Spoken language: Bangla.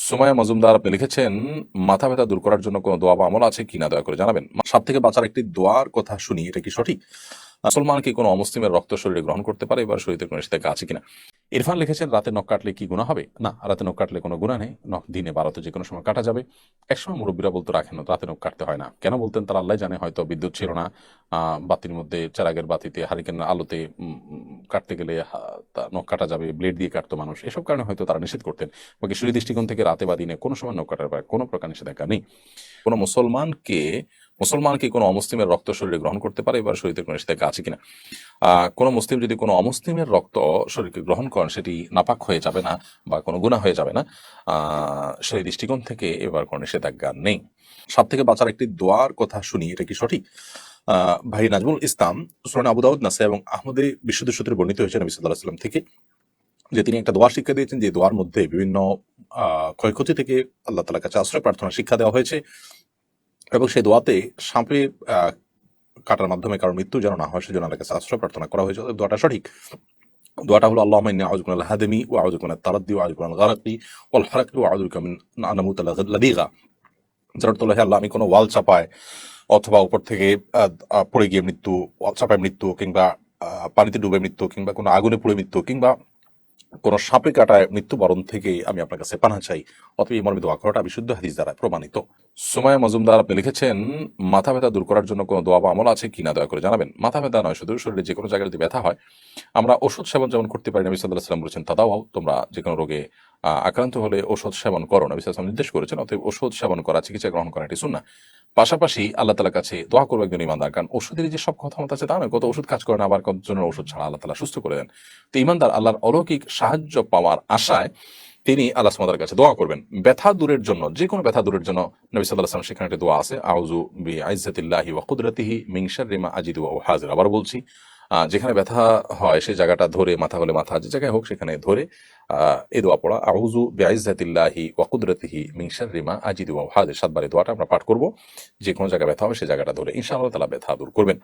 সুমাইয়া মজুমদার আপনি লিখেছেন, মাথা ব্যথা দূর করার জন্য কোনো দোয়া বা আমল আছে কিনা দয়া করে জানাবেন। সাপ থেকে বাঁচার একটি দোয়ার কথা শুনি, এটা কি সঠিক? মুসলমান কি কোনো অমুসলিমের রক্ত শরীরে গ্রহণ করতে পারে? এবার শরীরে কোনো নিষেধাজ্ঞা আছে কিনা? ইরফান লিখেছেন, রাতে নখ কাটলে কি গুনাহ হবে? না, রাতে নখ কাটলে কোনো গুনাহ নেই। নখ দিনে 12তে যে কোনো সময় কাটা যাবে। একসময় মুরব্বীরা বলতো রাখেন না, রাতে নখ কাটতে হয় না। কেন বলতেন তারা আল্লাহ জানে, হয়তো বিদ্যুৎ ছিল না। বাতির মধ্যে চেরাগের বাতিতে হারিকেনের আলোতে কাটতে গেলে নখ কাটা যাবে, ব্লেড দিয়ে কাটতো মানুষ, এসব কারণে হয়তো তারা নিষেধ করতেন। বাকি শরীর দৃষ্টিকোণ থেকে রাতে বা দিনে কোনো সময় নখ কাটার ব্যাপারে কোনো প্রকার নিষেধাজ্ঞা নেই। কোনো মুসলমান কি কোনো অমুসলিমের রক্ত শরীরে গ্রহণ করতে পারে? এবার শরীরে কোনো নিষেধাজ্ঞা আছে কিনা? কোনো মুসলিম যদি কোনো অমুসলিমের রক্ত শরীরকে গ্রহণ করেন, সেটি নাপাক হয়ে যাবে না বা কোনো গুনাহ হয়ে যাবে না। সেই দৃষ্টিকোণ থেকে এবার কোনো নিষেধাজ্ঞা নেই। সাপ থেকে বাঁচার একটি দোয়ার কথা শুনি, এটা কি সঠিক? ভাই নাজমুল ইসলাম, সুনান আবু দাউদ, নাসাই এবং আহমদে বিশুদ্ধ সূত্রে বর্ণিত হয়েছে নবী সাল্লাল্লাহু আলাইহি ওয়াসাল্লাম থেকে, যে তিনি একটা দোয়া শিক্ষা দিয়েছেন, যে দোয়ার মধ্যে বিভিন্ন ক্ষয়ক্ষতি থেকে আল্লাহ তাআলার কাছে আশ্রয় প্রার্থনা শিক্ষা দেওয়া হয়েছে, এবং সেই দোয়াতে সাপে কাটার মাধ্যমে কারণ মৃত্যু যেন না হয় সেজন্য আল্লাহর কাছে আশ্রয় প্রার্থনা করা হয়েছে। দোয়াটা সঠিক। দোয়াটা হলো, আল্লাহুম্মা ইন্নী আউযু বিকা মিনাল হাদমি ওয়া আউযু বিকা মিনাত তারাদ্দি ওয়া আউযু বিকা মিনাল গারাকি ওয়াল হারাকি ওয়া আউযু বিকা মিন আন আমুতা লাদিগা। যার অর্থ হলো, হে আল্লাহ, আমি কোনো ওয়াল চাপায় অথবা উপর থেকে পড়ে গিয়ে মৃত্যু, ওয়াল চাপায় মৃত্যু, কিংবা পানিতে ডুবে মৃত্যু, কিংবা কোনো আগুনে পুড়ে মৃত্যু, কিংবা কোন সাপে কাটায় মৃত্যুবরণ থেকে আমি আপনার কাছে পানাহ চাই। অথবা এই মর্মে দোয়া করাটা বিশুদ্ধ হাদিস দ্বারা প্রমাণিত। সুমাইয়া মজুমদার আপনি লিখেছেন, মাথা ব্যথা দূর করার জন্য কোনো দোয়া বা আমল আছে কিনা দয়া করে জানাবেন। মাথা ব্যথা নয়, শুধু শরীরে যে কোনো জায়গায় যদি ব্যথা হয়, আমরা ওষুধ সেবন যেমন করতে পারি, নবী সাল্লাল্লাহু আলাইহি ওয়াসাল্লাম বলেছেন, তাদাও, তোমরা যে কোনো রোগে আক্রান্ত হলে ওষুধ সেবন করো, নবী সাল্লাল্লাহু আলাইহি ওয়াসাল্লাম নির্দেশ করেছেন। অতএব ওষুধ সেবন করা, চিকিৎসা গ্রহণ করা, এটি সুন্নাহ। পাশাপাশি আল্লাহ তাআলার কাছে দোয়া করবো একজন ইমানদার, কারণ ওষুধের যে সব ক্ষমতা আছে তা নয়। কত ওষুধ কাজ করে না, আবার কতজনের ওষুধ ছাড়া আল্লাহ তাআলা সুস্থ করে দেন। তো ইমানদার আল্লাহর অলৌকিক সাহায্য পাওয়ার আশায় তিনি আল্লাহ সুবহানাহু ওয়া তাআলার কাছে দোয়া করবেন ব্যথা দূরের জন্য। যে কোনো ব্যথা দূরের জন্য নবী সাল্লাল্লাহু আলাইহি ওয়াসাল্লাম সেখানে একটা দোয়া আছে, আউযু বিইজ্জাতিল্লাহি ওয়া কুদরাতিহি মিন শাররি মা আজিদু ওয়া উহাযির। আবার বলছি, যেখানে ব্যথা হয় সেই জায়গাটা ধরে, মাথা হলে মাথা, যে জায়গায় হোক সেখানে ধরে এই দোয়া পড়া, আউযু বিইজ্জাতিল্লাহি ওয়া কুদরাতিহি মিন শাররি মা আজিদু ওয়া উহাযির। 7 বার এই দোয়াটা আমরা পাঠ করব। যে কোনো জায়গায় ব্যথা হবে সেই জায়গাটা ধরে, ইনশাআল্লাহ তাআলা ব্যথা দূর করবেন।